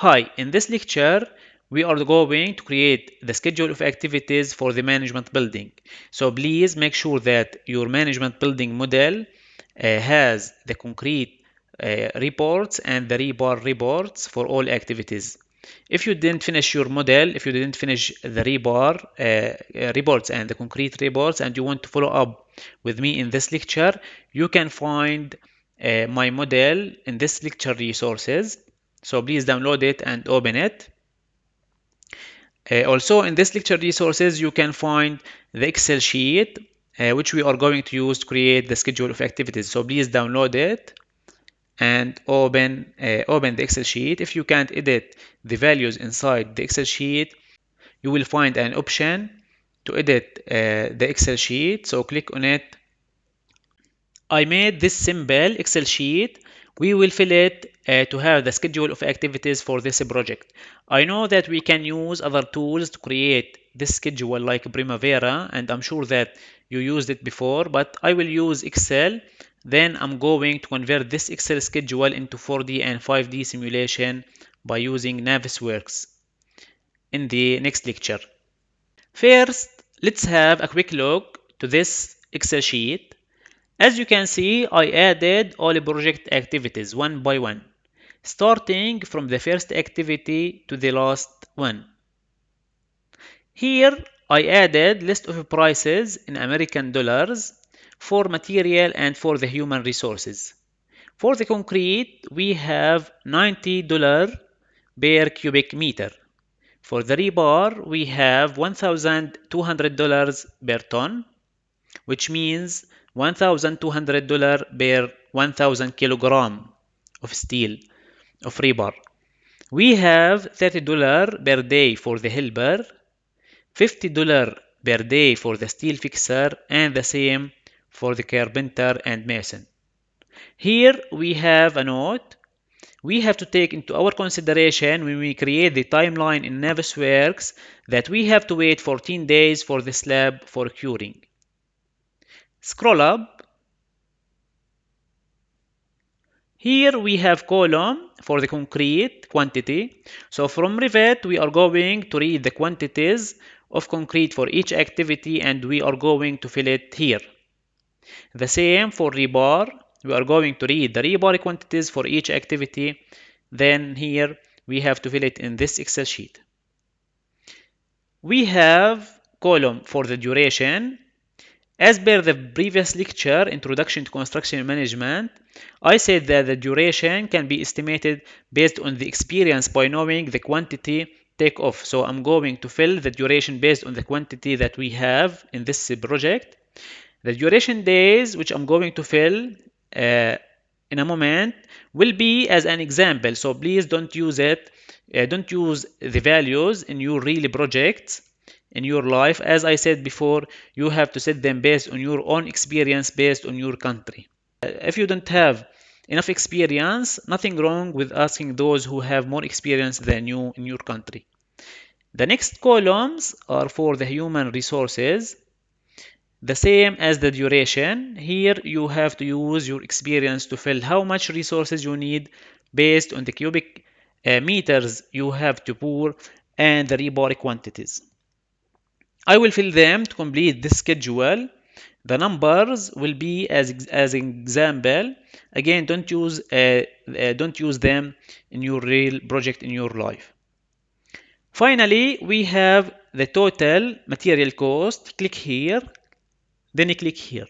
Hi, in this lecture, we are going to create the schedule of activities for the management building. So please make sure that your management building model has the concrete reports and the rebar reports for all activities. If you didn't finish your model, if you didn't finish the rebar reports and the concrete reports, and you want to follow up with me in this lecture, you can find my model in this lecture resources. So please download it and open it. Also in this lecture resources, you can find the Excel sheet, which we are going to use to create the schedule of activities. So please download it and open the Excel sheet. If you can't edit the values inside the Excel sheet, you will find an option to edit the Excel sheet. So click on it. I made this simple Excel sheet. We will fill it to have the schedule of activities for this project. I know that we can use other tools to create this schedule like Primavera, and I'm sure that you used it before, but I will use Excel. Then I'm going to convert this Excel schedule into 4D and 5D simulation by using Navisworks in the next lecture. First, let's have a quick look to this Excel sheet. As you can see, I added all project activities one by one, starting from the first activity to the last one. Here, I added list of prices in American dollars for material and for the human resources. For the concrete, we have $90 per cubic meter. For the rebar, we have $1,200 per ton, which means $1,200 per 1,000 kilogram of steel, of rebar. We have $30 per day for the helper, $50 per day for the steel fixer, and the same for the carpenter and mason. Here we have a note. We have to take into our consideration when we create the timeline in Navisworks that we have to wait 14 days for the slab for curing. Scroll up. Here we have column for the concrete quantity. So from Revit, we are going to read the quantities of concrete for each activity and we are going to fill it here. The same for rebar. We are going to read the rebar quantities for each activity. Then here we have to fill it in this Excel sheet. We have column for the duration. As per the previous lecture, Introduction to Construction Management, I said that the duration can be estimated based on the experience by knowing the quantity take off. So I'm going to fill the duration based on the quantity that we have in this project. The duration days, which I'm going to fill in a moment, will be as an example. So please don't use it. Don't use the values in your real projects in your life. As I said before, you have to set them based on your own experience, based on your country. If you don't have enough experience, nothing wrong with asking those who have more experience than you in your country. The next columns are for the human resources. The same as the duration. Here you have to use your experience to fill how much resources you need based on the cubic meters you have to pour and the rebar quantities. I will fill them to complete this schedule. The numbers will be as an example. Again, don't use them in your real project in your life. Finally, we have the total material cost. Click here, then click here.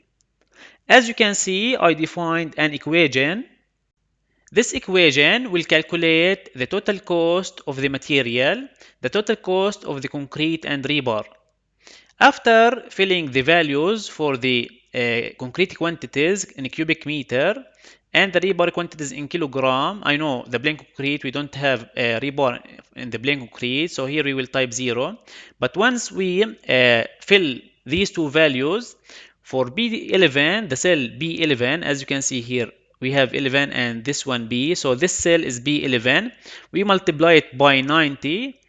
As you can see, I defined an equation. This equation will calculate the total cost of the material, the total cost of the concrete and rebar. After filling the values for the concrete quantities in cubic meter and the rebar quantities in kilogram, I know the plain concrete, we don't have rebar in the plain concrete, so here we will type 0. But once we fill these two values, for B11, the cell B11, as you can see here, we have 11 and this one B, so this cell is B11. We multiply it by 90.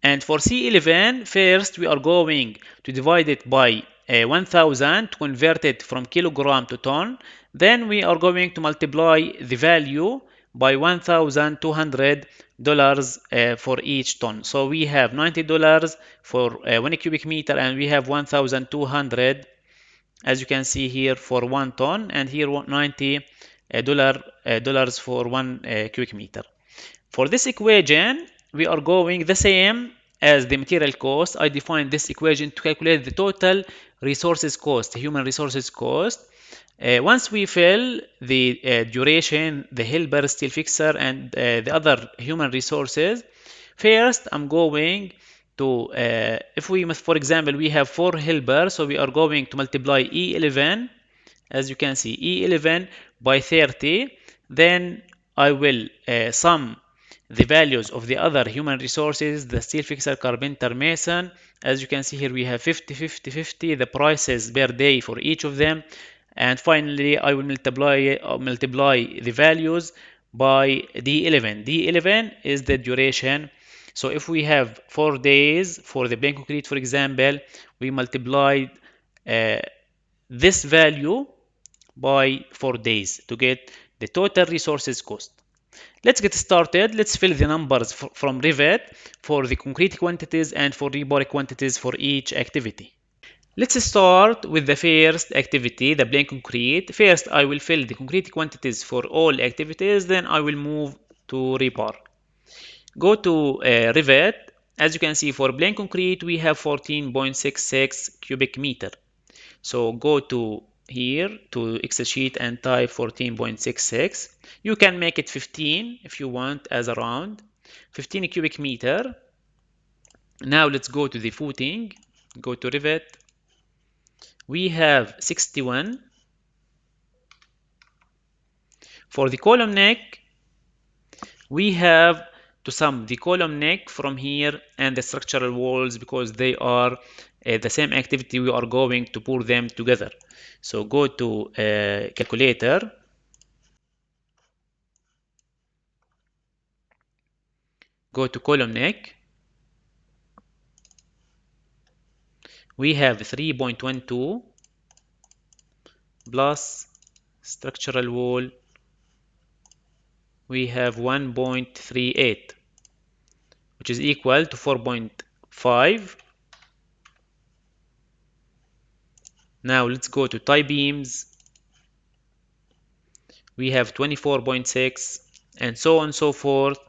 And for C11, first we are going to divide it by 1000 to convert it from kilogram to ton. Then we are going to multiply the value by $1,200 for each ton. So we have $90 for 1 cubic meter, and we have 1,200, as you can see here, for 1 ton, and here $90 for 1 cubic meter. For this equation, we are going the same as the material cost. I define this equation to calculate the total resources cost, human resources cost. Once we fill the duration, the helper, steel fixer, and the other human resources, first I'm going to, if we, for example, we have 4 helpers, so we are going to multiply E11, as you can see, E11 by 30. Then I will sum the values of the other human resources, the steel fixer, carpenter, mason. As you can see here, we have 50, 50, 50, the prices per day for each of them. And finally, I will multiply the values by D11. D11 is the duration. So if we have 4 days for the plain concrete, for example, we multiply uh, this value by 4 days to get the total resources cost. Let's get started. Let's fill the numbers from Revit for the concrete quantities and for rebar quantities for each activity. Let's start with the first activity, the plain concrete. First, I will fill the concrete quantities for all activities, then I will move to rebar. Go to Revit. As you can see, for plain concrete, we have 14.66 cubic meter. So go to here to Excel sheet and type 14.66. You can make it 15 if you want as a round. 15 cubic meter. Now let's go to the footing. Go to Revit. We have 61. For the column neck, we have to sum the column neck from here and the structural walls because they are the same activity. We are going to pour them together. So go to calculator. Go to column neck. We have 3.12 plus structural wall. We have 1.38, which is equal to 4.5. Now let's go to tie beams. We have 24.6, and so on and so forth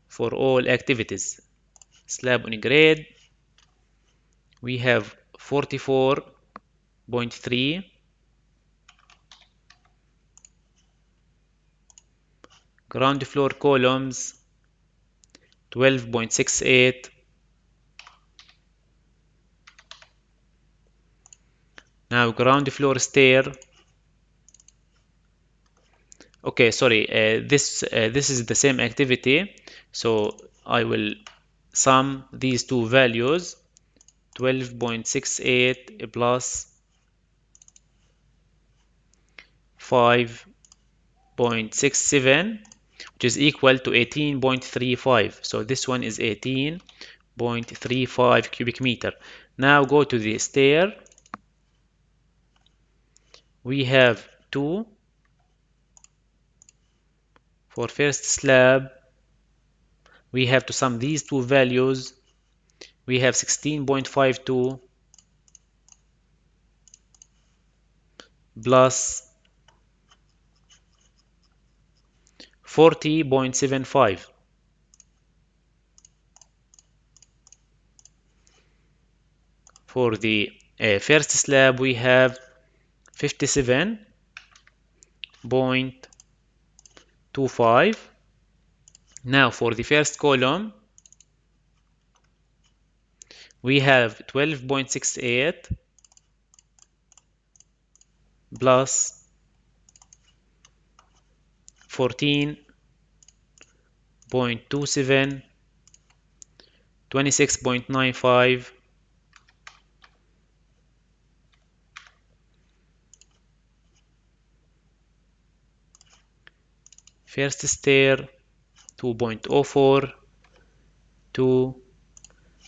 for all activities. Slab on grade, we have 44.3. Ground floor columns, 12.68. Now ground floor stair. Okay, sorry, this is the same activity, so I will sum these two values, 12.68 plus 5.67, which is equal to 18.35. So this one is 18.35 cubic meter. Now go to the stair. We have 2 for first slab. We have to sum these two values. We have 16.52 plus 40.75. For the first slab, we have 57.25. Now for the first column, we have 12.68 plus 14.27, 26.95, first stair 2.04, to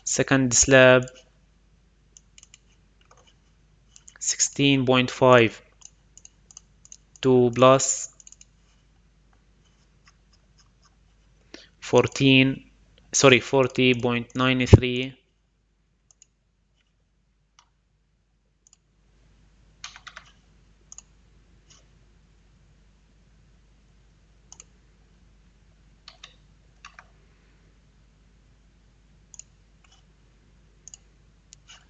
second slab 16.5, 2 plus 14 sorry 40.93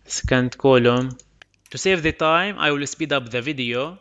second column. To save the time, I will speed up the video.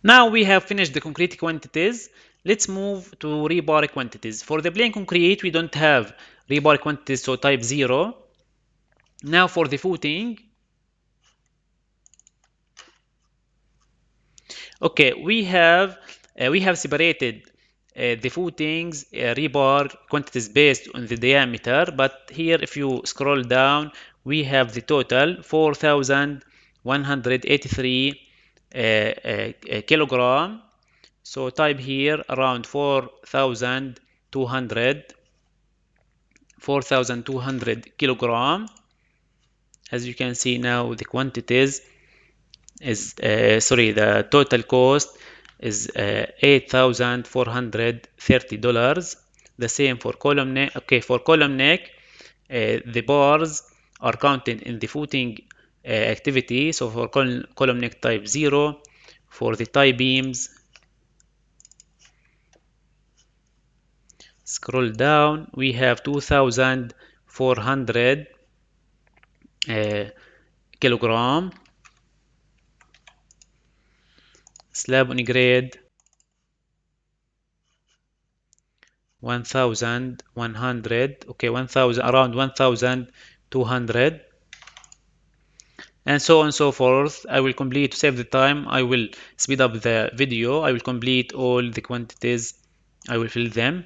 Now we have finished the concrete quantities. Let's move to rebar quantities. For the plain concrete, we don't have rebar quantities, so type 0. Now for the footing, okay, we have separated the footings rebar quantities based on the diameter, but here if you scroll down, we have the total 4,183 kilogram. So type here around 4,200 kilogram. As you can see now, the quantities is sorry, the total cost is $8,430. The same for column neck. Okay, for column neck, the bars are counted in the footing activity. So for column neck type 0, for the tie beams, scroll down, we have 2,400 kilogram. Slab on grade 1,100. Okay, 1,000, around 1,200, and so on and so forth. I will complete, to save the time, I will speed up the video. I will complete all the quantities. I will fill them.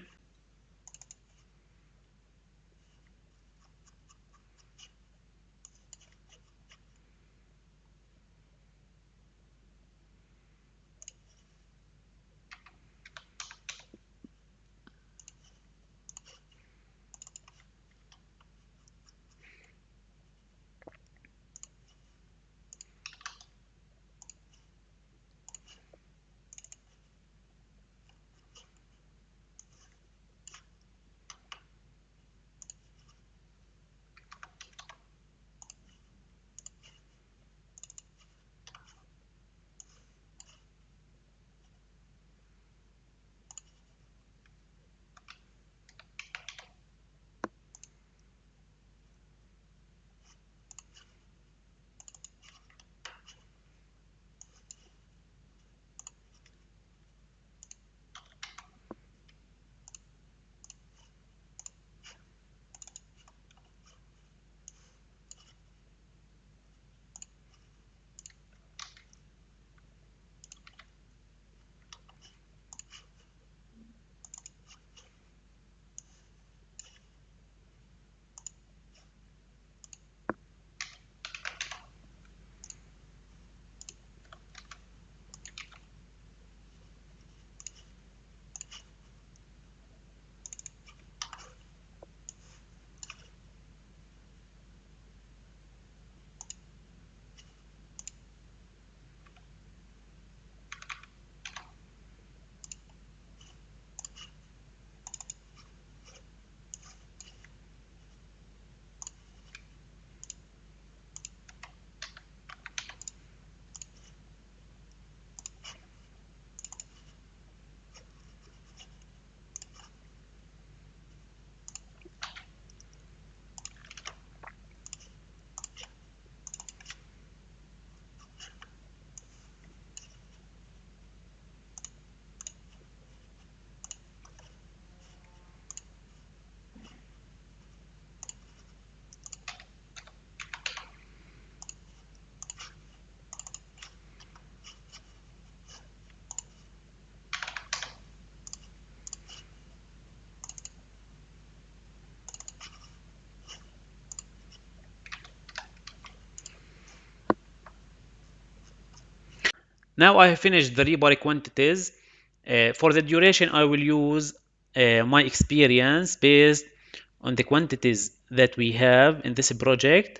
Now I have finished the rebar quantities. For the duration, I will use my experience based on the quantities that we have in this project.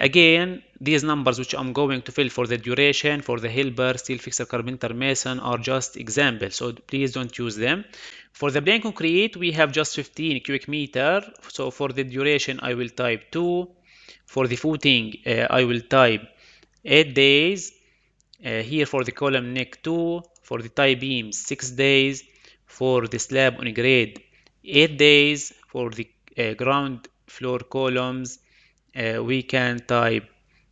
Again, these numbers which I'm going to fill for the duration for the helper, steel fixer, carpenter, mason are just examples, so please don't use them. For the plain concrete, we have just 15 cubic meter. So for the duration, I will type 2. For the footing, I will type 8 days. Here for the column neck 2, for the tie beams 6 days, for the slab on grade 8 days, for the ground floor columns we can type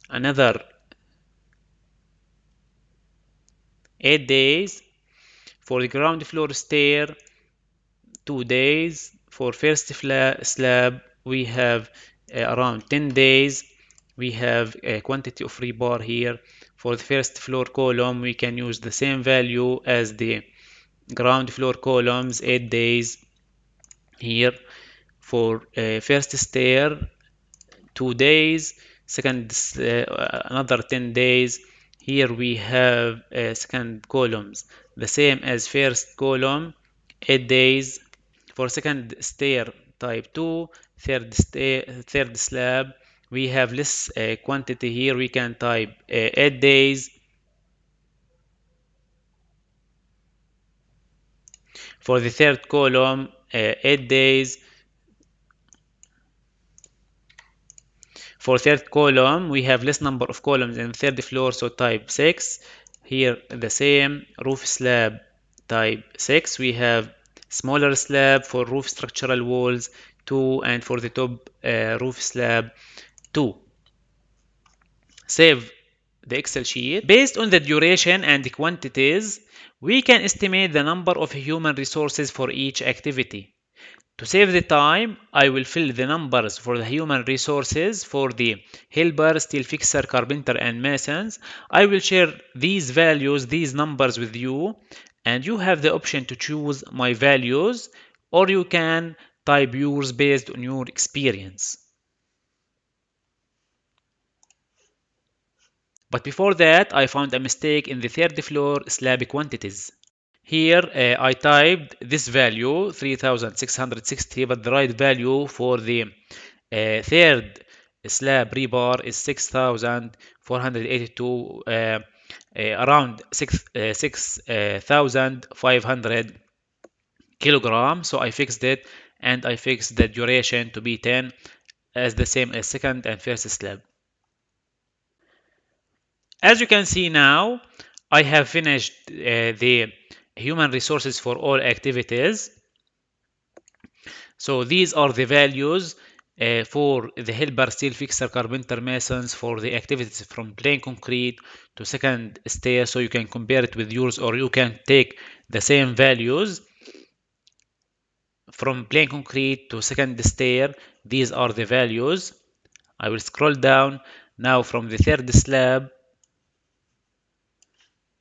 another 8 days, for the ground floor stair 2 days, for first slab we have around 10 days. We have a quantity of rebar here. For the first floor column we can use the same value as the ground floor columns, 8 days here. For first stair 2 days, second another 10 days. Here we have second columns the same as first column, 8 days. For second stair type 2, third slab we have less quantity. Here we can type 8 days. For the third column 8 days. For third column, we have less number of columns in third floor, so type 6. Here the same, roof slab type 6. We have smaller slab for roof structural walls 2, and for the top roof slab 2. Save the Excel sheet. Based on the duration and the quantities, we can estimate the number of human resources for each activity. To save the time, I will fill the numbers for the human resources for the helper, steel fixer, carpenter, and masons. I will share these values, these numbers with you, and you have the option to choose my values, or you can type yours based on your experience. But before that, I found a mistake in the third floor slab quantities. Here I typed this value 3660, but the right value for the third slab rebar is 6482, around 6500 kilograms. So I fixed it, and I fixed the duration to be 10 as the same as second and first slab. As you can see now, I have finished the human resources for all activities. So these are the values for the helper, steel fixer, carpenter, masons for the activities from plain concrete to second stair. So you can compare it with yours, or you can take the same values from plain concrete to second stair. These are the values. I will scroll down now from the third slab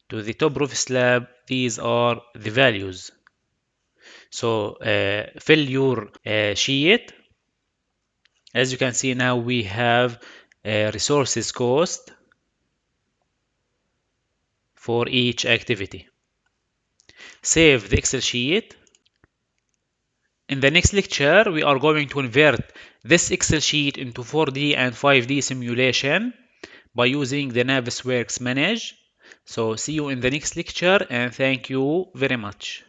to the top roof slab. These are the values. So fill your sheet. As you can see now, we have resources cost for each activity. Save the Excel sheet. In the next lecture, we are going to convert this Excel sheet into 4D and 5D simulation by using the Navisworks Manage. So see you in the next lecture, and thank you very much.